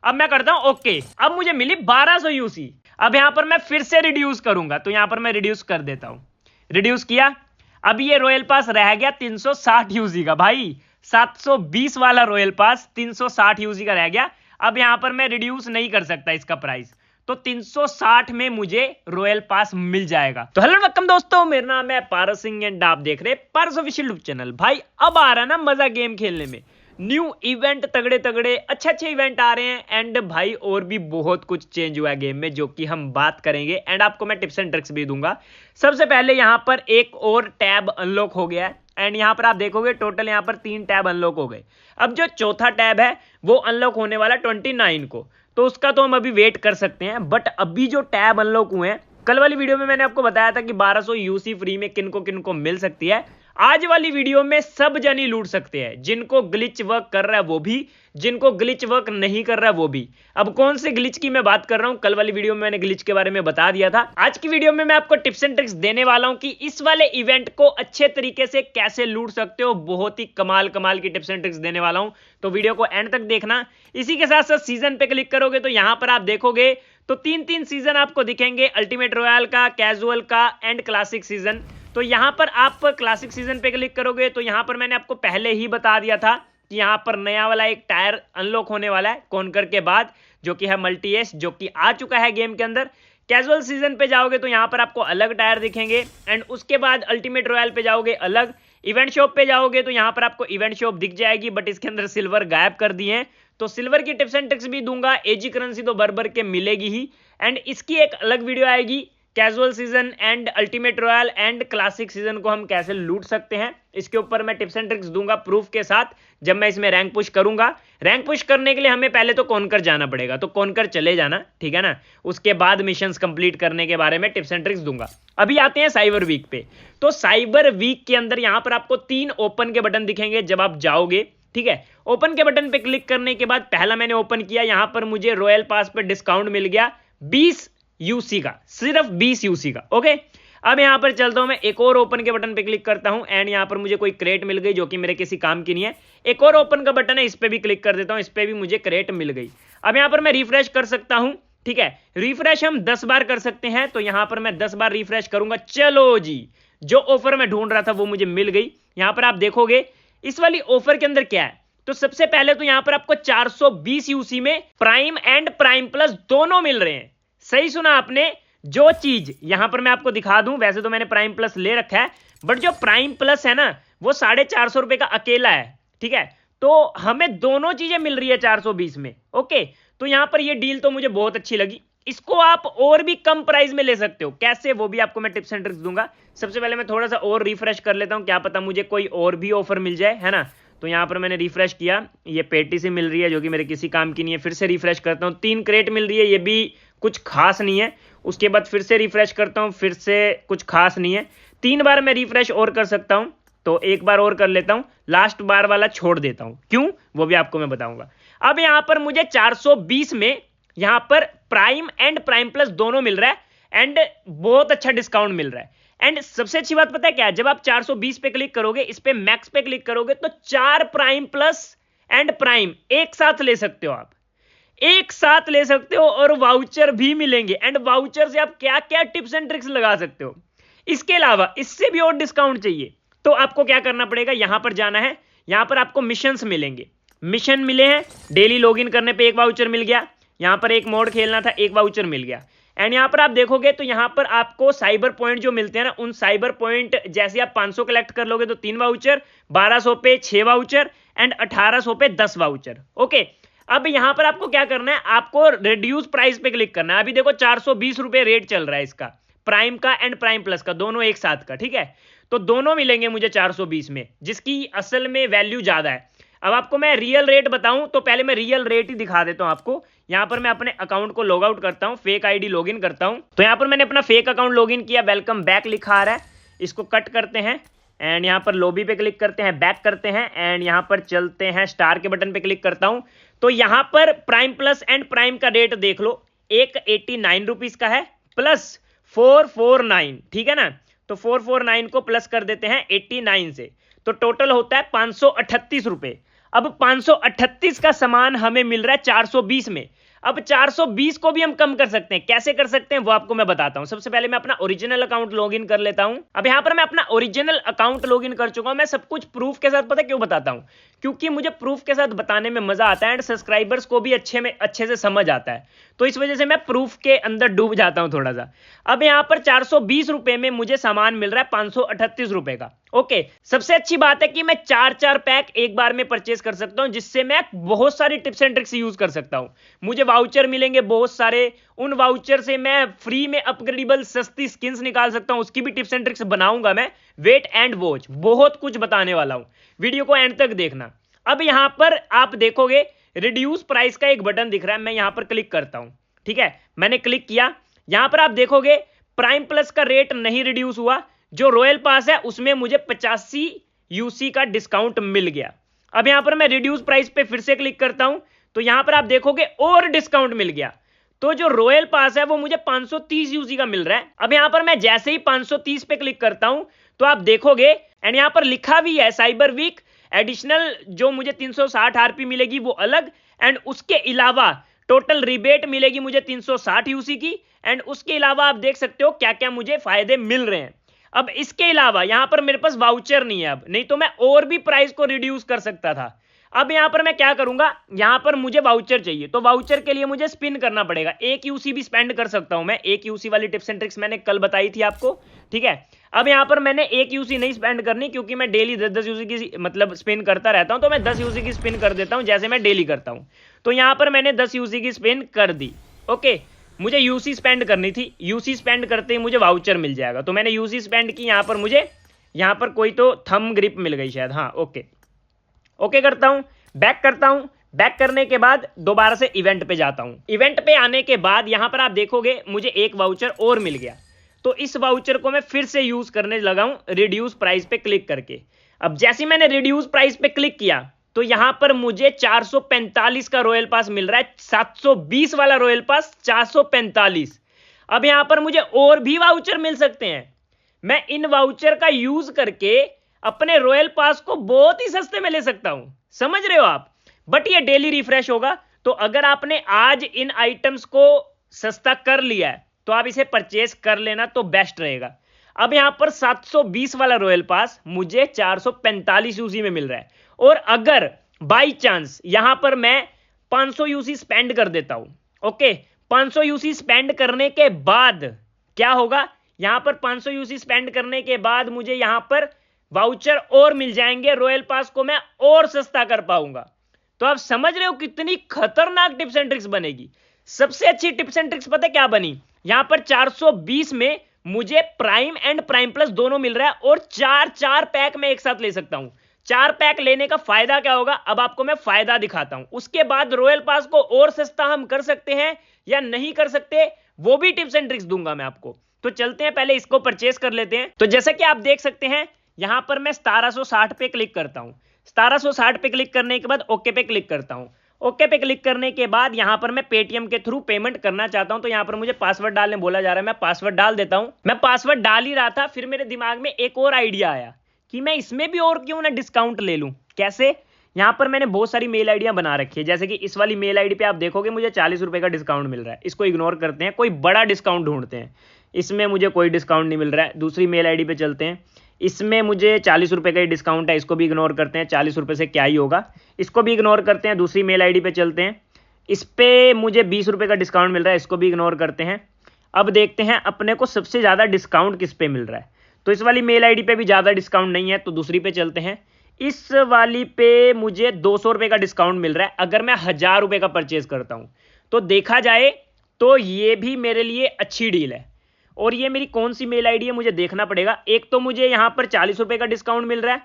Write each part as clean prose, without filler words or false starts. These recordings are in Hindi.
अब मैं करता हूं ओके। अब मुझे मिली 1200 यूसी। अब यहां पर मैं फिर से रिड्यूस करूंगा, तो यहां पर मैं रिड्यूस कर देता हूं। रिड्यूस किया, अब ये रॉयल पास रह गया 360 यूसी का। भाई 720 वाला रॉयल पास 360 यूसी का रह गया। अब यहां पर मैं रिड्यूस नहीं कर सकता इसका प्राइस, तो 360 में मुझे रॉयल पास मिल जाएगा। तो हेलो वेलकम दोस्तों, मेरा नाम है पारस सिंह एंड आप देख रहे हैं पारस ऑफिशियल यूट्यूब चैनल। भाई अब आ रहा है ना मजा गेम खेलने में। न्यू इवेंट तगड़े तगड़े अच्छे इवेंट आ रहे हैं एंड भाई और भी बहुत कुछ चेंज हुआ है गेम में, जो कि हम बात करेंगे एंड आपको मैं टिप्स एंड ट्रिक्स भी दूंगा। सबसे पहले यहाँ पर एक और टैब अनलॉक हो गया है एंड यहाँ पर आप देखोगे टोटल यहाँ पर 3 टैब अनलॉक हो गए। अब जो चौथा टैब है वो अनलॉक होने वाला 29 को, तो उसका तो हम अभी वेट कर सकते हैं। बट अभी जो टैब अनलॉक हुए हैं, कल वाली वीडियो में मैंने आपको बताया था कि 1200 यूसी फ्री में किनको मिल सकती है। आज वाली वीडियो में सब जन ही लूट सकते हैं, जिनको ग्लिच वर्क कर रहा है वो भी, जिनको ग्लिच वर्क नहीं कर रहा है वो भी। अब कौन से ग्लिच की मैं बात कर रहा हूं, कल वाली वीडियो में मैंने ग्लिच के बारे में बता दिया था। आज की वीडियो में मैं आपको टिप्स एंड ट्रिक्स देने वाला हूं कि इस वाले इवेंट को अच्छे तरीके से कैसे लूट सकते हो। बहुत ही कमाल की टिप्स एंड ट्रिक्स देने वाला हूं, तो वीडियो को एंड तक देखना। इसी के साथ साथ सीजन पे क्लिक करोगे तो यहां पर आप देखोगे तो 3 सीजन आपको दिखेंगे, अल्टीमेट रॉयल का, कैजुअल का एंड क्लासिक सीजन। तो यहां पर आप क्लासिक सीजन पे क्लिक करोगे तो यहां पर मैंने आपको पहले ही बता दिया था कि यहां पर नया वाला एक टायर अनलॉक होने वाला है कॉन्कर के बाद, जो कि है मल्टी एस, जो कि आ चुका है गेम के अंदर। कैजुअल सीजन पे जाओगे तो यहां पर आपको अलग टायर दिखेंगे एंड उसके बाद अल्टीमेट रॉयल पे जाओगे अलग। इवेंट शॉप पे जाओगे तो यहां पर आपको इवेंट शॉप दिख जाएगी, बट इसके अंदर सिल्वर गायब कर दिए हैं। तो सिल्वर की टिप्स एंड ट्रिक्स भी दूंगा, एजी करेंसी तो भर के मिलेगी ही एंड इसकी एक अलग वीडियो आएगी। Casual season and ultimate royal and classic season को हम कैसे लूट सकते हैं, इसके ऊपर मैं टिप्स एंड ट्रिक्स दूंगा प्रूफ के साथ, जब मैं इसमें रैंक पुश करूंगा। रैंक पुश करने के लिए हमें पहले तो कॉन्कर जाना पड़ेगा, तो कॉन्कर चले जाना, ठीक है ना। उसके बाद मिशंस कंप्लीट करने के बारे में टिप्स एंड ट्रिक्स दूंगा। अभी आते हैं साइबर वीक पे। तो साइबर वीक के अंदर यहां पर आपको 3 ओपन के बटन दिखेंगे जब आप जाओगे, ठीक है। ओपन के बटन पे क्लिक करने के बाद पहला मैंने ओपन किया, यहां पर मुझे रॉयल पास पे डिस्काउंट मिल गया 20 यूसी का, सिर्फ 20 यूसी का। ओके, अब यहां पर चलता हूं मैं, एक और ओपन के बटन पे क्लिक करता हूं एंड यहां पर मुझे कोई क्रेट मिल गई जो कि मेरे किसी काम की नहीं है। एक और ओपन का बटन है, इस पे भी क्लिक कर देता हूं, इस पे भी मुझे क्रेट मिल गई। अब यहां पर मैं रिफ्रेश कर सकता हूं, ठीक है। रिफ्रेश हम 10 बार कर सकते हैं, तो यहां पर मैं 10 बार रिफ्रेश करूंगा। चलो जी, जो ऑफर मैं ढूंढ रहा था वो मुझे मिल गई। यहां पर आप देखोगे इस वाली ऑफर के अंदर क्या है, तो सबसे पहले तो यहां पर आपको 420 यूसी में प्राइम एंड प्राइम प्लस दोनों मिल रहे हैं। सही सुना आपने, जो चीज यहां पर मैं आपको दिखा दूं, वैसे तो मैंने प्राइम प्लस ले रखा है, बट जो प्राइम प्लस है ना वो 450 रुपए का अकेला है, ठीक है। तो हमें दोनों चीजें मिल रही है 420 में। ओके, तो यहां पर ये डील तो मुझे बहुत अच्छी लगी। इसको आप और भी कम प्राइस में ले सकते हो, कैसे वो भी आपको मैं टिप्स एंड ट्रिक्स दूंगा। सबसे पहले मैं थोड़ा सा और रिफ्रेश कर लेता हूं, क्या पता मुझे कोई और भी ऑफर मिल जाए, है ना। तो यहां पर मैंने रिफ्रेश किया, ये पेटी से मिल रही है जो कि मेरे किसी काम की नहीं है। फिर से रिफ्रेश करता हूं, 3 क्रेट मिल रही है, ये भी कुछ खास नहीं है। उसके बाद फिर से रिफ्रेश करता हूं, फिर से कुछ खास नहीं है। 3 बार मैं रिफ्रेश और कर सकता हूं, तो एक बार और कर लेता हूं, लास्ट बार वाला छोड़ देता हूं, क्यों वो भी आपको मैं बताऊंगा। अब यहां पर मुझे 420 में यहां पर प्राइम एंड प्राइम प्लस दोनों मिल रहा है एंड बहुत अच्छा डिस्काउंट मिल रहा है। एंड सबसे अच्छी बात पता है क्या है, जब आप 420 पे क्लिक करोगे, इस पे मैक्स पे क्लिक करोगे, तो 4 प्राइम प्लस एंड प्राइम एक साथ ले सकते हो, आप एक साथ ले सकते हो और वाउचर भी मिलेंगे एंड वाउचर से आप क्या क्या टिप्स एंड ट्रिक्स लगा सकते हो। इसके अलावा इससे भी और डिस्काउंट चाहिए तो आपको क्या करना पड़ेगा, यहां पर जाना है। यहां पर आपको मिशंस मिलेंगे, मिशन मिले हैं, डेली लॉगिन करने पे 1 वाउचर मिल गया। यहां पर एक मोड खेलना था, 1 वाउचर मिल गया। एंड यहां पर आप देखोगे तो यहां पर आपको साइबर पॉइंट जो मिलते हैं ना, उन साइबर पॉइंट जैसे आप 500 कलेक्ट कर लोगे तो 3 वाउचर, 1200 पे 6 वाउचर एंड 1800 पे 10 वाउचर। ओके, अब यहां पर आपको क्या करना है, आपको रिड्यूस प्राइस पे क्लिक करना है। अभी देखो 420 रुपए रेट चल रहा है इसका, प्राइम का एंड प्राइम प्लस का, दोनों एक साथ का, ठीक है। तो दोनों मिलेंगे मुझे 420 में, जिसकी असल में वैल्यू ज्यादा है। अब आपको मैं रियल रेट बताऊं तो पहले मैं रियल रेट ही दिखा देता हूं आपको। यहां पर मैं अपने अकाउंट को लॉग आउट करता हूं, फेक आईडी लॉगिन करता हूं। तो यहां पर मैंने अपना फेक अकाउंट लॉगिन किया, वेलकम बैक लिखा आ रहा है, इसको कट करते हैं एंड यहां पर लॉबी पे क्लिक करते हैं, बैक करते हैं एंड यहां पर चलते हैं, स्टार के बटन पे क्लिक करता हूं। तो यहां पर प्राइम प्लस एंड प्राइम का रेट देख लो, एक 89 रुपीज का है प्लस 449, ठीक है ना। तो 449 को प्लस कर देते हैं 89 से, तो टोटल होता है 538 रुपए। अब 538 का सामान हमें मिल रहा है 420 में। अब 420 को भी हम कम कर सकते हैं। कैसे कर सकते हैं वो आपको मैं बताता हूं। सबसे पहले मैं अपना ओरिजिनल अकाउंट लॉगिन कर लेता हूं। अब यहां पर मैं अपना ओरिजिनल अकाउंट लॉगिन कर चुका हूं। मैं सब कुछ प्रूफ के साथ, पता क्यों बताता हूं? क्योंकि मुझे प्रूफ के साथ बताने में मजा आता है एंड सब्सक्राइबर्स को भी अच्छे से समझ आता है, तो इस वजह से मैं प्रूफ के अंदर डूब जाता हूं थोड़ा सा। अब यहां पर 420 रुपए में मुझे सामान मिल रहा है 538 रुपए का। ओके, सबसे अच्छी बात है कि मैं 4 पैक एक बार में परचेस कर सकता हूं, जिससे मैं बहुत सारी टिप्स एंड ट्रिक्स यूज कर सकता हूं। मुझे वाउचर मिलेंगे बहुत सारे, उन वाउचर से मैं फ्री में अपग्रेडेबल सस्ती स्किन्स निकाल सकता हूं। उसकी भी टिप्स एंड ट्रिक्स बनाऊंगा मैं। वेट एंड वॉच, बहुत कुछ बताने वाला हूं, वीडियो को एंड तक देखना। अब यहां पर आप देखोगे रिड्यूस प्राइस का एक बटन दिख रहा है, मैं यहां पर क्लिक करता हूं। ठीक है, मैंने क्लिक किया। यहां पर आप देखोगे प्राइम प्लस का रेट नहीं रिड्यूस हुआ, जो रॉयल पास है उसमें मुझे 85 यूसी का डिस्काउंट मिल गया। अब यहां पर मैं रिड्यूस प्राइस पे फिर से क्लिक करता हूं, तो यहां पर आप देखोगे और डिस्काउंट मिल गया। तो जो रॉयल पास है वो मुझे 530 यूसी का मिल रहा है। अब यहां पर मैं जैसे ही 530 पे क्लिक करता हूं तो आप देखोगे एंड यहां पर लिखा भी है साइबर वीक एडिशनल, जो मुझे 360 आरपी मिलेगी वो अलग, एंड उसके अलावा टोटल रिबेट मिलेगी मुझे 360 यूसी की। एंड उसके अलावा आप देख सकते हो क्या क्या मुझे फायदे मिल रहे हैं। अब इसके अलावा यहां पर मेरे पास वाउचर नहीं है, अब नहीं तो मैं और भी प्राइस को रिड्यूस कर सकता था। अब यहां पर मैं क्या करूंगा, यहां पर मुझे वाउचर चाहिए, तो वाउचर के लिए मुझे स्पिन करना पड़ेगा। 1 यूसी भी स्पेंड कर सकता हूं मैं, 1 यूसी वाली टिप्स एंड ट्रिक्स मैंने कल बताई थी आपको। ठीक है, अब यहां पर मैंने 1 यूसी नहीं स्पेंड करनी, क्योंकि मैं डेली 10-10 यूसी की मतलब स्पिन करता रहता हूं, तो मैं 10 यूसी की स्पिन कर देता हूं जैसे मैं डेली करता हूं। तो यहां पर मैंने 10 यूसी की स्पिन कर दी। ओके, मुझे यूसी स्पेंड करनी थी, यूसी स्पेंड करते ही मुझे वाउचर मिल जाएगा, तो मैंने यूसी स्पेंड की। यहां पर मुझे यहां पर कोई तो थंब ग्रिप मिल गई शायद, हाँ ओके। ओके करता हूं, बैक करता हूं। बैक करने के बाद दोबारा से इवेंट पे जाता हूं। इवेंट पे आने के बाद यहां पर आप देखोगे मुझे एक वाउचर और मिल गया, तो इस वाउचर को मैं फिर से यूज करने लगा हूं रिड्यूस प्राइस पे क्लिक करके। अब जैसे मैंने रिड्यूस प्राइस पे क्लिक किया तो यहां पर मुझे 445 का रॉयल पास मिल रहा है, 720 वाला रॉयल पास 445। अब यहां पर मुझे और भी वाउचर मिल सकते हैं, मैं इन वाउचर का यूज करके अपने रॉयल पास को बहुत ही सस्ते में ले सकता हूं। समझ रहे हो आप? बट ये डेली रिफ्रेश होगा, तो अगर आपने आज इन आइटम्स को सस्ता कर लिया है तो आप इसे परचेस कर लेना, तो बेस्ट रहेगा। अब यहां पर 720 वाला रॉयल पास मुझे 445 यूसी में मिल रहा है, और अगर बाई चांस यहां पर मैं 500 यूसी स्पेंड कर देता हूं, ओके, 500 यूसी स्पेंड करने के बाद क्या होगा, यहां पर 500 यूसी स्पेंड करने के बाद मुझे यहां पर वाउचर और मिल जाएंगे, रॉयल पास को मैं और सस्ता कर पाऊंगा। तो आप समझ रहे हो कितनी खतरनाक टिप्स एंड ट्रिक्स बनेगी। सबसे अच्छी टिप्स एंड ट्रिक्स पता क्या बनी, यहां पर 420 में मुझे प्राइम एंड प्राइम प्लस दोनों मिल रहा है, और 4 पैक मैं एक साथ ले सकता हूं। 4 पैक लेने का फायदा क्या होगा, अब आपको मैं फायदा दिखाता हूं। उसके बाद रॉयल पास को और सस्ता हम कर सकते हैं या नहीं कर सकते, वो भी टिप्स एंड ट्रिक्स दूंगा मैं आपको। तो चलते हैं, पहले इसको परचेस कर लेते हैं। तो जैसा कि आप देख सकते हैं यहां पर मैं 1760 पे क्लिक करता हूं। 1760 पे क्लिक करने के बाद ओके पे क्लिक करता हूं। ओके पे क्लिक करने के बाद यहां पर मैं पेटीएम के थ्रू पेमेंट करना चाहता हूं, तो यहां पर मुझे पासवर्ड डालने बोला जा रहा है, मैं पासवर्ड डाल देता हूं। मैं पासवर्ड डाल ही रहा था, फिर मेरे दिमाग में एक और आइडिया आया कि मैं इसमें भी और क्यों ना डिस्काउंट ले लूं। कैसे? यहां पर मैंने बहुत सारी मेल आइडियां बना रखी है, जैसे कि इस वाली मेल आईडी पे आप देखोगे मुझे 40 रुपए का डिस्काउंट मिल रहा है। इसको इग्नोर करते हैं, कोई बड़ा डिस्काउंट ढूंढते हैं। इसमें मुझे कोई डिस्काउंट नहीं मिल रहा है। दूसरी मेल आईडी पे चलते हैं, इसमें मुझे 40 रुपए का ही डिस्काउंट है, इसको भी इग्नोर करते हैं। 40 रुपए से क्या ही होगा, इसको भी इग्नोर करते हैं। दूसरी मेल आईडी पे चलते हैं, इस पे मुझे 20 रुपए का डिस्काउंट मिल रहा है, इसको भी इग्नोर करते हैं। अब देखते हैं अपने को सबसे ज़्यादा डिस्काउंट किस पे मिल रहा है। तो इस वाली मेल आईडी पे भी ज़्यादा डिस्काउंट नहीं है, तो दूसरी पे चलते हैं। इस वाली पे मुझे 200 रुपए का डिस्काउंट मिल रहा है अगर मैं 1000 रुपए का परचेज करता हूँ। तो देखा जाए तो ये भी मेरे लिए अच्छी डील है। और ये मेरी कौन सी मेल आईडी है मुझे देखना पड़ेगा। एक तो मुझे यहाँ पर 40 रुपए का डिस्काउंट मिल रहा है,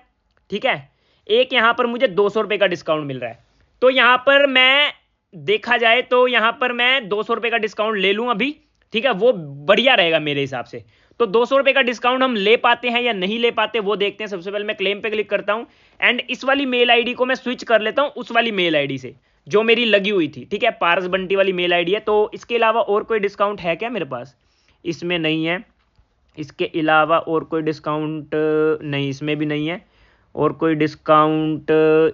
ठीक है, एक यहाँ पर मुझे 200 रुपए का डिस्काउंट मिल रहा है। तो यहाँ पर मैं देखा जाए तो यहाँ पर मैं 200 रुपए का डिस्काउंट ले लूँ अभी, ठीक है, वो बढ़िया रहेगा मेरे हिसाब से। तो 200 रुपए का डिस्काउंट हम ले पाते हैं या नहीं ले पाते वो देखते हैं। सबसे पहले मैं क्लेम पे क्लिक करता हूँ एंड इस वाली मेल आईडी को मैं स्विच कर लेता हूँ उस वाली मेल आईडी से जो मेरी लगी हुई थी, ठीक है, पारस बंटी वाली मेल आईडी है। तो इसके अलावा और कोई डिस्काउंट है क्या मेरे पास? इसमें नहीं है। इसके अलावा और कोई डिस्काउंट नहीं, इसमें भी नहीं है। और कोई डिस्काउंट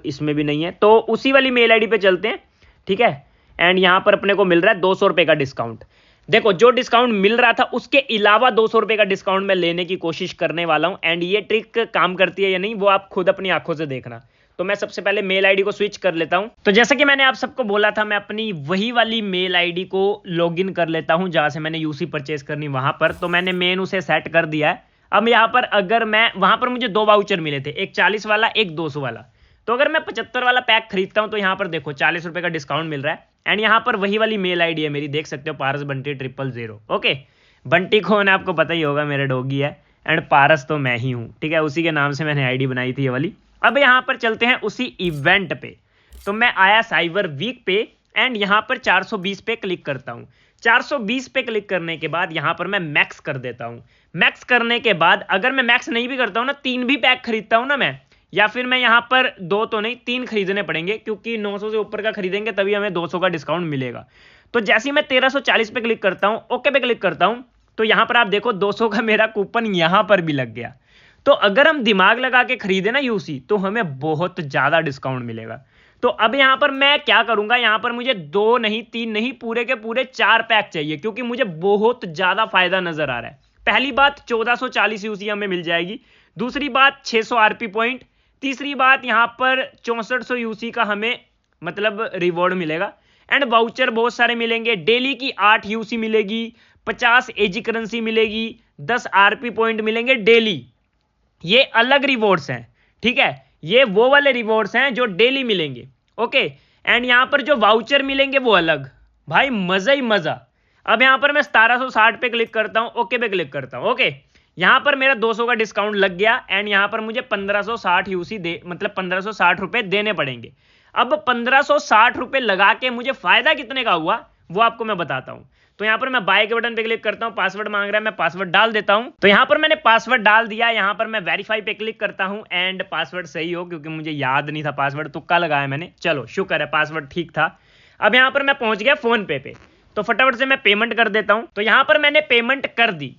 इसमें भी नहीं है, तो उसी वाली मेल आईडी पे चलते हैं, ठीक है। एंड यहाँ पर अपने को मिल रहा है 200 रुपये का डिस्काउंट। देखो जो डिस्काउंट मिल रहा था उसके अलावा 200 रुपये का डिस्काउंट मैं लेने की कोशिश करने वाला हूँ। एंड ये ट्रिक काम करती है या नहीं वो आप खुद अपनी आंखों से देखना। तो मैं सबसे पहले मेल आईडी को स्विच कर लेता हूं। तो जैसा कि मैंने आप सबको बोला था, मैं अपनी वही वाली मेल आईडी को लॉगिन कर लेता हूं जहां से मैंने यूसी परचेज करनी वहां पर। तो मैंने मेन उसे सेट कर दिया है। अब यहां पर अगर मैं वहां पर मुझे 2 वाउचर मिले थे, एक 40 वाला एक 200 वाला। तो अगर मैं 75 वाला पैक खरीदता हूं तो यहाँ पर देखो 40 रुपए का डिस्काउंट मिल रहा है। एंड यहाँ पर वही वाली मेल आईडी है मेरी, देख सकते हो, पारस बंटी 000। ओके, बंटी कौन है आपको पता ही होगा, मेरा डॉगी है। एंड पारस तो मैं ही हूँ, ठीक है, उसी के नाम से मैंने आईडी बनाई थी ये वाली। अब यहाँ पर चलते हैं उसी इवेंट पे। तो मैं आया साइबर वीक पे एंड यहाँ पर 420 पे क्लिक करता हूँ। 420 पे क्लिक करने के बाद यहाँ पर मैं मैक्स कर देता हूँ। मैक्स करने के बाद अगर मैं मैक्स नहीं भी करता हूँ ना, 3 भी पैक खरीदता हूँ ना मैं, या फिर मैं यहाँ पर 2 तो नहीं 3 खरीदने पड़ेंगे, क्योंकि 900 से ऊपर का खरीदेंगे तभी हमें 200 का डिस्काउंट मिलेगा। तो जैसे ही मैं 1340 पे क्लिक करता हूँ, ओके पे क्लिक करता हूँ, तो यहाँ पर आप देखो 200 का मेरा कूपन यहाँ पर भी लग गया। तो अगर हम दिमाग लगा के खरीदे ना यूसी, तो हमें बहुत ज्यादा डिस्काउंट मिलेगा। तो अब यहां पर मैं क्या करूंगा, यहां पर मुझे 2 नहीं 3 नहीं पूरे के पूरे 4 पैक चाहिए, क्योंकि मुझे बहुत ज्यादा फायदा नजर आ रहा है। पहली बात 1440 यूसी हमें मिल जाएगी, दूसरी बात 600 आरपी पॉइंट, तीसरी बात यहां पर 6400 यूसी का हमें मतलब रिवॉर्ड मिलेगा। एंड वाउचर बहुत सारे मिलेंगे, डेली की 8 यूसी मिलेगी, 50 एजी करेंसी मिलेगी, 10 आरपी पॉइंट मिलेंगे डेली। ये अलग रिवॉर्ड्स हैं, ठीक है, ये वो वाले रिवॉर्ड्स हैं जो डेली मिलेंगे। ओके, एंड यहां पर जो वाउचर मिलेंगे वो अलग। भाई मजा ही मजा। अब यहां पर मैं 1760 पे क्लिक करता हूं, ओके पे क्लिक करता हूं। ओके, यहां पर मेरा 200 का डिस्काउंट लग गया एंड यहां पर मुझे 1560 यूसी दे मतलब 1560 रुपए देने पड़ेंगे। अब 1560 रुपए लगा के मुझे फायदा कितने का हुआ वो आपको मैं बताता हूं। तो यहां पर मैं बाय के बटन पे क्लिक करता हूं, पासवर्ड मांग रहा है, मैं पासवर्ड डाल देता हूं। तो यहां पर मैंने पासवर्ड डाल दिया, यहां पर मैं वेरीफाई पे क्लिक करता हूं एंड पासवर्ड सही हो, क्योंकि मुझे याद नहीं था पासवर्ड, तुक्का लगाया मैंने, चलो शुक्र है पासवर्ड ठीक था। अब यहां पर मैं पहुंच गया फोन पे पे, तो फटाफट से मैं पेमेंट कर देता हूं। तो यहां पर मैंने पेमेंट कर दी।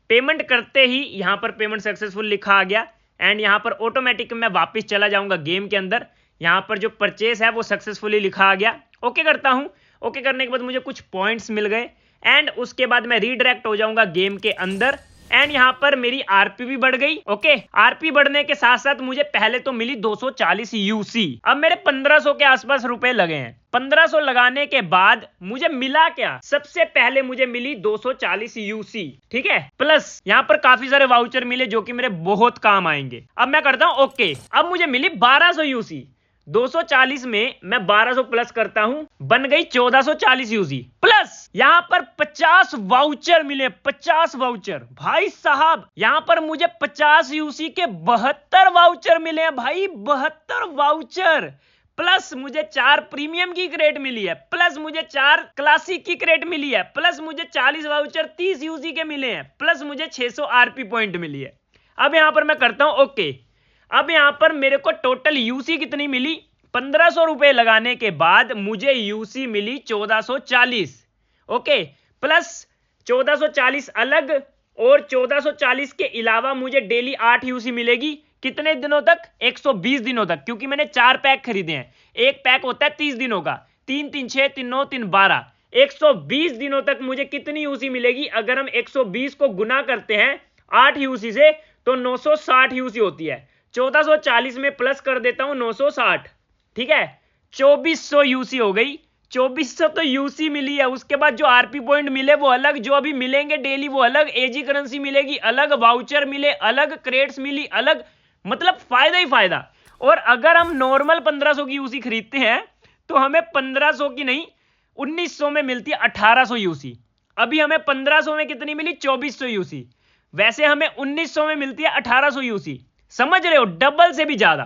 पेमेंट करते ही यहां पर पेमेंट सक्सेसफुल लिखा आ गया एंड यहां पर ऑटोमेटिक मैं वापस चला जाऊंगा गेम के अंदर। यहां पर जो परचेस है वो सक्सेसफुली लिखा आ गया। ओके करता हूं, ओके करने के बाद मुझे कुछ पॉइंट्स मिल गए एंड उसके बाद मैं रीडायरेक्ट हो जाऊंगा गेम के अंदर एंड यहां पर मेरी आरपी भी बढ़ गई। ओके, आरपी बढ़ने के साथ साथ मुझे पहले तो मिली 240 यूसी। अब मेरे 1500 के आसपास रुपए लगे हैं। 1500 लगाने के बाद मुझे मिला क्या, सबसे पहले मुझे मिली 240 यूसी, ठीक है, प्लस यहां पर काफी सारे वाउचर मिले जो कि मेरे बहुत काम आएंगे। अब मैं करता हूं ओके, अब मुझे मिली 1200 यूसी। 240 में मैं 1200 प्लस करता हूं, बन गई 1440 यूसी, प्लस यहां पर 50 वाउचर मिले, 50 वाउचर। भाई साहब यहां पर मुझे 50 यूसी के 72 वाउचर मिले हैं भाई, 72 वाउचर। प्लस मुझे 4 प्रीमियम की क्रेट मिली है, प्लस मुझे 4 क्लासिक की क्रेट मिली है, प्लस मुझे 40 वाउचर 30 यूसी के मिले हैं, प्लस मुझे 600 आरपी पॉइंट मिली है। अब यहां पर मैं करता हूं ओके। अब यहां पर मेरे को टोटल यूसी कितनी मिली, 1500 रुपए लगाने के बाद मुझे यूसी मिली 1440। ओके, प्लस 1440 अलग और 1440 के अलावा मुझे डेली 8 यूसी मिलेगी। कितने दिनों तक, 120 दिनों तक, क्योंकि मैंने 4 पैक खरीदे हैं। एक पैक होता है 30 दिनों का, 3 3 6 3 9 3 12, 120 दिनों तक मुझे कितनी यूसी मिलेगी। अगर हम 120 को गुना करते हैं 8 यूसी से तो 960 यूसी होती है। 1440 में प्लस कर देता हूं 960, ठीक है, 2400 यूसी हो गई। 2400 तो यूसी मिली है, उसके बाद जो आरपी पॉइंट मिले वो अलग, जो अभी मिलेंगे डेली वो अलग, एजी करेंसी मिलेगी अलग, वाउचर मिले अलग, क्रेट्स मिली अलग, मतलब फायदा ही फायदा। और अगर हम नॉर्मल 1500 की यूसी खरीदते हैं तो हमें 1500 की नहीं 1900 में मिलती है 1800 यूसी। अभी हमें 1500 में कितनी मिली, 2400 यूसी। वैसे हमें 1900 में मिलती है 1800 यूसी। समझ रहे हो, डबल से भी ज्यादा।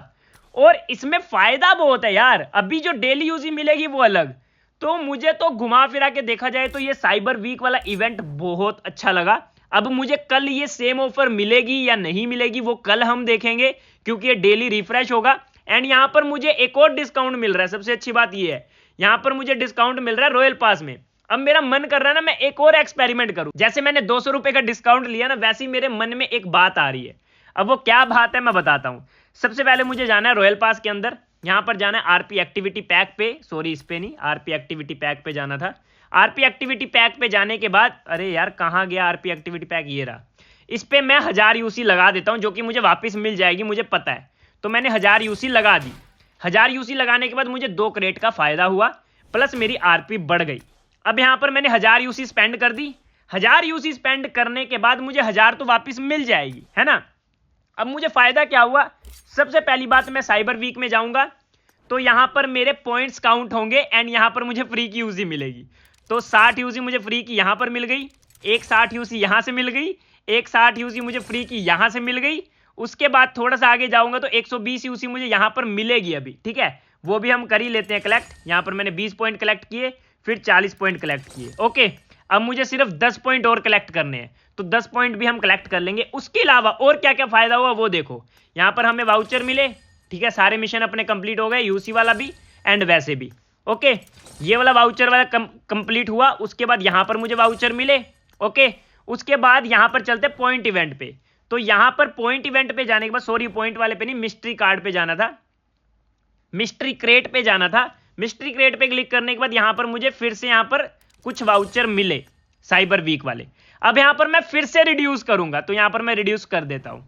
और इसमें फायदा बहुत है यार, अभी जो डेली यूजी मिलेगी वो अलग। तो मुझे तो घुमा फिरा के देखा जाए तो ये साइबर वीक वाला इवेंट बहुत अच्छा लगा। अब मुझे कल ये सेम ऑफर मिलेगी या नहीं मिलेगी वो कल हम देखेंगे, क्योंकि ये डेली रिफ्रेश होगा। एंड यहां पर मुझे एक और डिस्काउंट मिल रहा है, सबसे अच्छी बात ये है, यहां पर मुझे डिस्काउंट मिल रहा है रॉयल पास में। अब मेरा मन कर रहा है ना मैं एक और एक्सपेरिमेंट करूं। जैसे मैंने 200 रुपए का डिस्काउंट लिया ना, वैसे ही मेरे मन में एक बात आ रही है। अब वो क्या बात है मैं बताता हूं। सबसे पहले मुझे जाना है रॉयल पास के अंदर, यहां पर जाना है आरपी एक्टिविटी पैक पे, सॉरी इस पे नहीं, आरपी एक्टिविटी पैक पे जाना था। आरपी एक्टिविटी पैक पे जाने के बाद, अरे यार कहाँ गया आरपी एक्टिविटी पैक, ये रहा। इस पे मैं 1000 यूसी लगा देता हूं, जो कि मुझे वापस मिल जाएगी, मुझे पता है। तो मैंने 1000 यूसी लगा दी। 1000 यूसी लगाने के बाद मुझे 2 क्रेट का फायदा हुआ, प्लस मेरी आरपी बढ़ गई। अब यहां पर मैंने 1000 यूसी स्पेंड कर दी। 1000 यूसी स्पेंड करने के बाद मुझे 1000 तो वापस मिल जाएगी, है ना। अब मुझे फायदा क्या हुआ, सबसे पहली बात मैं साइबर वीक में जाऊंगा तो यहां पर मेरे पॉइंट्स काउंट होंगे एंड यहां पर मुझे फ्री की यूसी मिलेगी। तो 60 यूसी मुझे फ्री की यहां पर मिल गई, एक 60 यूसी यहां से मिल गई, एक 60 यूसी मुझे फ्री की यहां से मिल गई। उसके बाद थोड़ा सा आगे जाऊंगा तो 120 यूसी मुझे यहां पर मिलेगी अभी, ठीक है, वो भी हम कर ही लेते हैं कलेक्ट। यहां पर मैंने 20 पॉइंट कलेक्ट किए, फिर 40 पॉइंट कलेक्ट किए। ओके, अब मुझे सिर्फ 10 पॉइंट और कलेक्ट करने हैं, तो 10 पॉइंट भी हम कलेक्ट कर लेंगे। उसके अलावा और क्या क्या फायदा हुआ वो देखो। यहां पर हमें वाउचर मिले, ठीक है, सारे मिशन अपने कंप्लीट हो गए, यूसी वाला भी एंड वैसे भी। ओके, ये वाला वाउचर वाला कंप्लीट हुआ। उसके बाद यहां पर मुझे वाउचर मिले। ओके, उसके बाद यहां पर चलते पॉइंट इवेंट पे। तो यहां पर पॉइंट इवेंट पे जाने के बाद, सॉरी पॉइंट वाले पे नहीं, मिस्ट्री कार्ड पे जाना था, मिस्ट्री क्रेट पे जाना था। मिस्ट्री क्रेट पे क्लिक करने के बाद यहां पर मुझे फिर से यहां पर कुछ वाउचर मिले साइबर वीक वाले। अब यहां पर मैं फिर से रिड्यूस करूंगा, तो यहां पर मैं रिड्यूस कर देता हूं।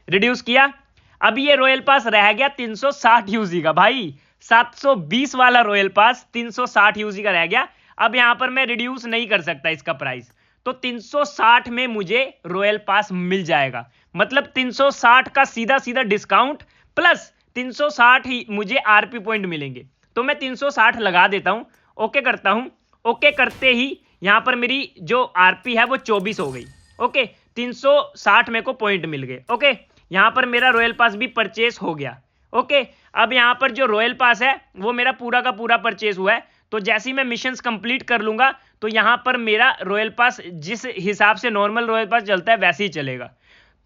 रिड्यूस किया, अब ये रॉयल पास रह गया 360 यूजी का भाई, 720 वाला रॉयल पास 360 यूजी का रह गया। अब यहां पर मैं रिड्यूस नहीं कर सकता इसका प्राइस, तो 360 में मुझे रॉयल पास मिल जाएगा। मतलब 360 का सीधा सीधा डिस्काउंट प्लस 360 ही मुझे आरपी पॉइंट मिलेंगे। तो मैं 360 लगा देता हूं, ओके करता हूं। ओके करते ही यहां पर मेरी जो आरपी है वो 24 हो गई। ओके, 360 मेरे को पॉइंट मिल गए। ओके, यहां पर मेरा रॉयल पास भी परचेस हो गया। ओके, अब यहां पर जो रॉयल पास है वो मेरा पूरा का पूरा परचेस हुआ है। तो जैसे ही मैं मिशंस कंप्लीट कर लूंगा तो यहां पर मेरा रॉयल पास जिस हिसाब से नॉर्मल रॉयल पास चलता है वैसे ही चलेगा।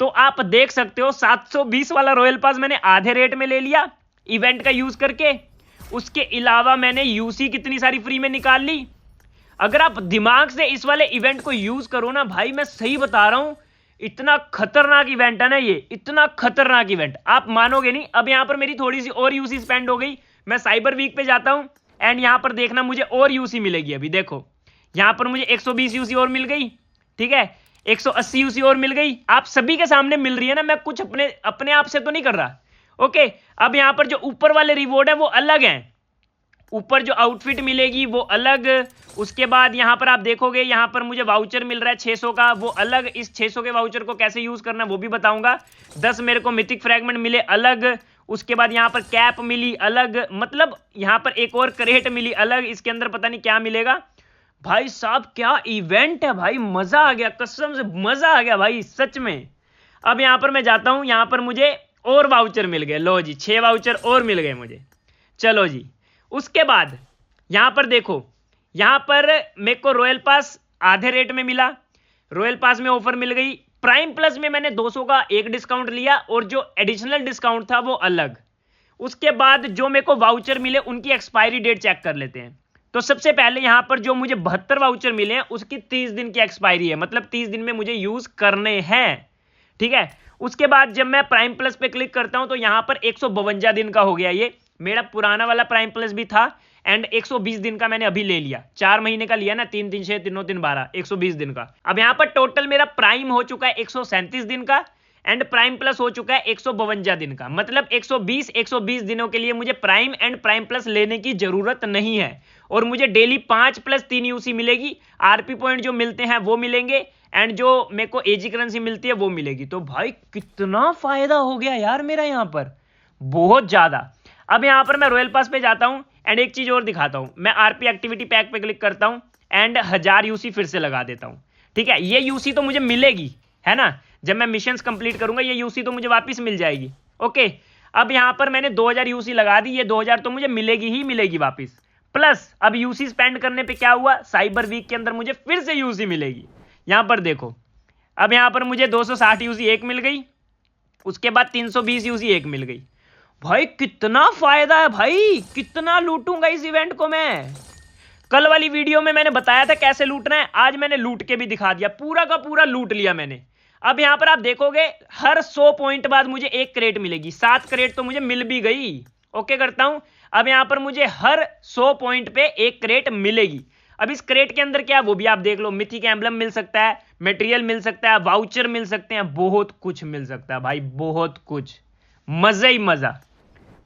तो आप देख सकते हो 720 वाला रॉयल पास मैंने आधे रेट में ले लिया इवेंट का यूज करके। उसके अलावा मैंने यूसी कितनी सारी फ्री में निकाल ली। अगर आप दिमाग से इस वाले इवेंट को यूज करो ना भाई, मैं सही बता रहा हूं, इतना खतरनाक इवेंट है ना ये, इतना खतरनाक इवेंट, आप मानोगे नहीं। अब यहां पर मेरी थोड़ी सी और यूसी स्पेंड हो गई, मैं साइबर वीक पे जाता हूं एंड यहां पर देखना मुझे और यूसी मिलेगी। अभी देखो यहां पर मुझे 120 यूसी और मिल गई, ठीक है, 180 यूसी और मिल गई। आप सभी के सामने मिल रही है ना, मैं कुछ अपने आप से तो नहीं कर रहा। ओके, अब यहां पर जो ऊपर वाले रिवॉर्ड है वो अलग हैं, ऊपर जो आउटफिट मिलेगी वो अलग। उसके बाद यहां पर आप देखोगे यहां पर मुझे वाउचर मिल रहा है 600 का, वो अलग। इस 600 के वाउचर को कैसे यूज करना वो भी बताऊंगा। 10 मेरे को मिथिक फ्रैगमेंट मिले अलग। उसके बाद यहां पर कैप मिली अलग, मतलब यहां पर एक और क्रेट मिली अलग। इसके अंदर पता नहीं क्या मिलेगा। भाई साहब क्या इवेंट है भाई, मजा आ गया, कसम से मजा आ गया भाई सच में। अब यहां पर मैं जाता हूं, यहां पर मुझे और वाउचर मिल गए। लो जी, 6 वाउचर और मिल गए मुझे। चलो जी, उसके बाद यहां पर देखो, यहां पर मेरे को रॉयल पास आधे रेट में मिला, रॉयल पास में ऑफर मिल गई। प्राइम प्लस में मैंने 200 का एक डिस्काउंट लिया और जो एडिशनल डिस्काउंट था वो अलग। उसके बाद जो मेरे को वाउचर मिले उनकी एक्सपायरी डेट चेक कर लेते हैं। तो सबसे पहले यहां पर जो मुझे 72 वाउचर मिले हैं उसकी 30 दिन की एक्सपायरी है, मतलब 30 दिन में मुझे यूज करने हैं, ठीक है। उसके बाद जब मैं प्राइम प्लस पे क्लिक करता हूं तो यहां पर 152 दिन का हो गया। ये मेरा पुराना वाला प्राइम प्लस भी था एंड 120 दिन का मैंने अभी ले लिया, 4 महीने का लिया ना, 3 3 6 3 3 12, 120 दिन का। अब यहां पर टोटल मेरा प्राइम हो चुका है 137 दिन का एंड प्राइम प्लस हो चुका है 152 दिन का। मतलब 120 दिनों के लिए मुझे प्राइम एंड प्राइम प्लस लेने की जरूरत नहीं है और मुझे डेली 5 + 3 यूसी मिलेगी। आरपी पॉइंट जो मिलते हैं वो मिलेंगे एंड जो मेरे को एजी करेंसी मिलती है वो मिलेगी। तो भाई कितना फायदा हो गया यार मेरा यहां पर, बहुत ज्यादा। अब यहां पर मैं रॉयल पास पे जाता हूं एंड एक चीज और दिखाता हूं, मैं आरपी एक्टिविटी पैक पे क्लिक करता हूं एंड 1000 यूसी फिर से लगा देता हूं, ठीक है। ये यूसी तो मुझे मिलेगी, है ना, जब मैं मिशंस कंप्लीट करूंगा ये यूसी तो मुझे वापस मिल जाएगी। ओके, अब यहां पर मैंने 2000 यूसी लगा दी, ये 2000 तो मुझे मिलेगी ही मिलेगी वापस। प्लस अब यूसी स्पेंड करने पे क्या हुआ, साइबर वीक के अंदर मुझे फिर से यूसी मिलेगी। यहां पर देखो, अब यहां पर मुझे 260 यूसी एक मिल गई, उसके बाद 320 यूसी एक मिल गई। भाई कितना फायदा है भाई, कितना लूटूंगा इस इवेंट को मैं। कल वाली वीडियो में मैंने बताया था कैसे लूटना है, आज मैंने लूट के भी दिखा दिया, पूरा का पूरा लूट लिया मैंने। अब यहां पर आप देखोगे हर 100 पॉइंट बाद मुझे एक क्रेट मिलेगी। 7 क्रेट तो मुझे मिल भी गई। ओके करता हूं। अब यहां पर मुझे हर 100 पॉइंट पे एक क्रेट मिलेगी। अब इस क्रेट के अंदर क्या है वो भी आप देख लो। मिथिक एम्बलम मिल सकता है, मटेरियल मिल सकता है, वाउचर मिल सकते हैं, बहुत कुछ मिल सकता है भाई, बहुत कुछ। मजा ही मजा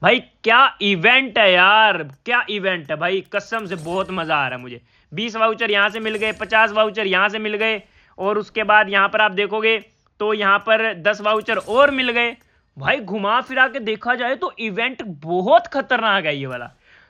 भाई। क्या इवेंट है यार, क्या इवेंट है भाई, कसम से बहुत मजा आ रहा है मुझे। 20 वाउचर यहां से मिल गए, 50 वाउचर यहां से मिल गए, और उसके बाद यहां पर आप देखोगे तो यहां पर 10 वाउचर और मिल गए। भाई घुमा फिरा के देखा जाए तो इवेंट बहुत खतरनाक है ये वाला।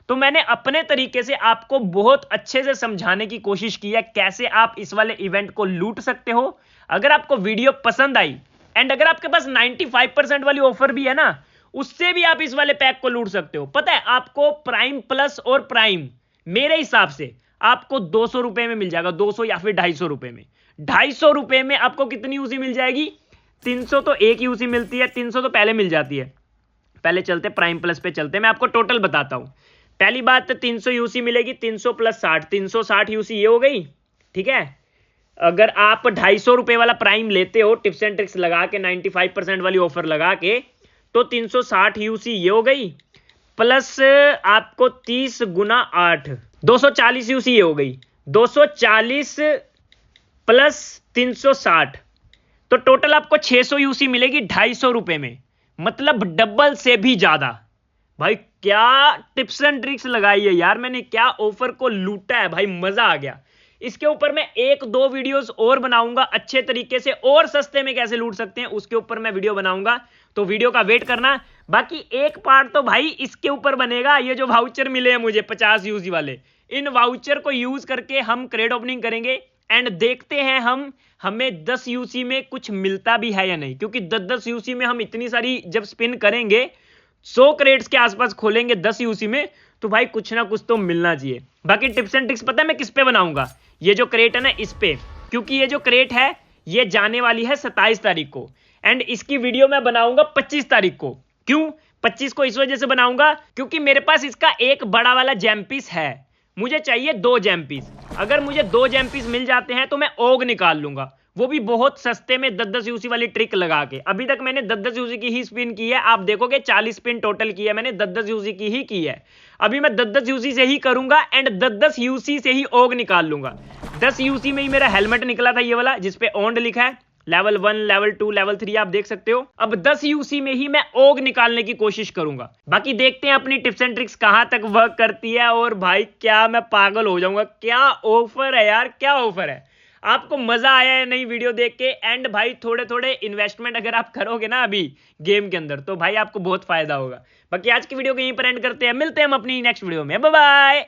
तो मैंने अपने तरीके से आपको बहुत अच्छे से समझाने की कोशिश की है कैसे आप इस वाले इवेंट को लूट सकते हो। अगर आपको वीडियो पसंद आई एंड अगर आपके पास 95% वाली ऑफर भी है ना, उससे भी आप इस वाले पैक को लूट सकते हो। पता है आपको प्राइम प्लस और प्राइम मेरे हिसाब से आपको 200 रुपए में मिल जाएगा, 200 या फिर 250 रुपए में। 250 रुपए में आपको कितनी यूसी मिल जाएगी? 300 तो एक यूसी मिलती है, 300 तो पहले मिल जाती है। पहले चलते प्राइम प्लस पे चलते, मैं आपको टोटल बताता हूं। पहली बात तो 300 यूसी मिलेगी, 300 प्लस 60, 360 यूसी ये हो गई। ठीक है, अगर आप 250 रुपए वाला प्राइम लेते हो टिप्स एंड ट्रिक्स लगा के, 95% वाली ऑफर लगा के, तो 360 यूसी ये हो गई, प्लस आपको 30 गुना 8 240 यूसी ये हो गई। 240 प्लस 360 तो टोटल आपको 600 यूसी मिलेगी 250 रुपए में, मतलब डबल से भी ज्यादा। भाई क्या टिप्स एंड ट्रिक्स लगाई है यार मैंने, क्या ऑफर को लूटा है भाई, मजा आ गया। इसके ऊपर मैं 1-2 वीडियोस और बनाऊंगा अच्छे तरीके से, और सस्ते में कैसे लूट सकते हैं उसके ऊपर मैं वीडियो बनाऊंगा, तो वीडियो का वेट करना। बाकी एक पार्ट तो भाई इसके ऊपर बनेगा, ये जो वाउचर मिले हैं मुझे 50 यूसी वाले, इन वाउचर को यूज करके हम क्रेड ओपनिंग करेंगे एंड देखते हैं हमें 10 यूसी में कुछ मिलता भी है या नहीं, क्योंकि 10-10 यूसी में हम इतनी सारी जब स्पिन करेंगे, 100 क्रेड्स के आसपास खोलेंगे 10 यूसी में, तो भाई कुछ ना कुछ तो मिलना चाहिए। बाकी टिप्स एंड ट्रिक्स पता है मैं किस पे बनाऊंगा? ये जो क्रेट है ना इस पे, क्योंकि ये जो क्रेट है ये जाने वाली है 27 तारीख को, एंड इसकी वीडियो मैं बनाऊंगा 25 तारीख को। क्यों 25 को? इस वजह से बनाऊंगा क्योंकि मेरे पास इसका एक बड़ा वाला जेम पीस है, मुझे चाहिए 2 जेम पीस। अगर मुझे 2 जेम पीस मिल जाते हैं तो मैं ओग निकाल लूंगा, वो भी बहुत सस्ते में 10-10 यूसी वाली ट्रिक लगा के। अभी तक मैंने 10-10 यूसी की ही स्पिन की है, आप देखोगे 40 स्पिन टोटल की है मैंने, 10-10 यूसी की ही की है। अभी मैं 10-10 यूसी से ही करूंगा एंड 10-10 यूसी से ही ओग निकाल लूंगा। 10 यूसी में ही मेरा हेलमेट निकला था ये वाला जिसपे ओन्ड लिखा है, लेवल 1, लेवल 2, लेवल 3 आप देख सकते हो। अब 10 यूसी में ही मैं ओग निकालने की कोशिश करूंगा। बाकी देखते हैं अपनी टिप्स एंड ट्रिक्स कहां तक वर्क करती है। और भाई क्या मैं पागल हो जाऊंगा, क्या ऑफर है यार, क्या ऑफर है। आपको मजा आया है नई वीडियो देख के? एंड भाई थोड़े थोड़े इन्वेस्टमेंट अगर आप करोगे ना अभी गेम के अंदर, तो भाई आपको बहुत फायदा होगा। बाकी आज की वीडियो को यहीं पर एंड करते हैं, मिलते हैं हम अपनी नेक्स्ट वीडियो में, बाय बाय।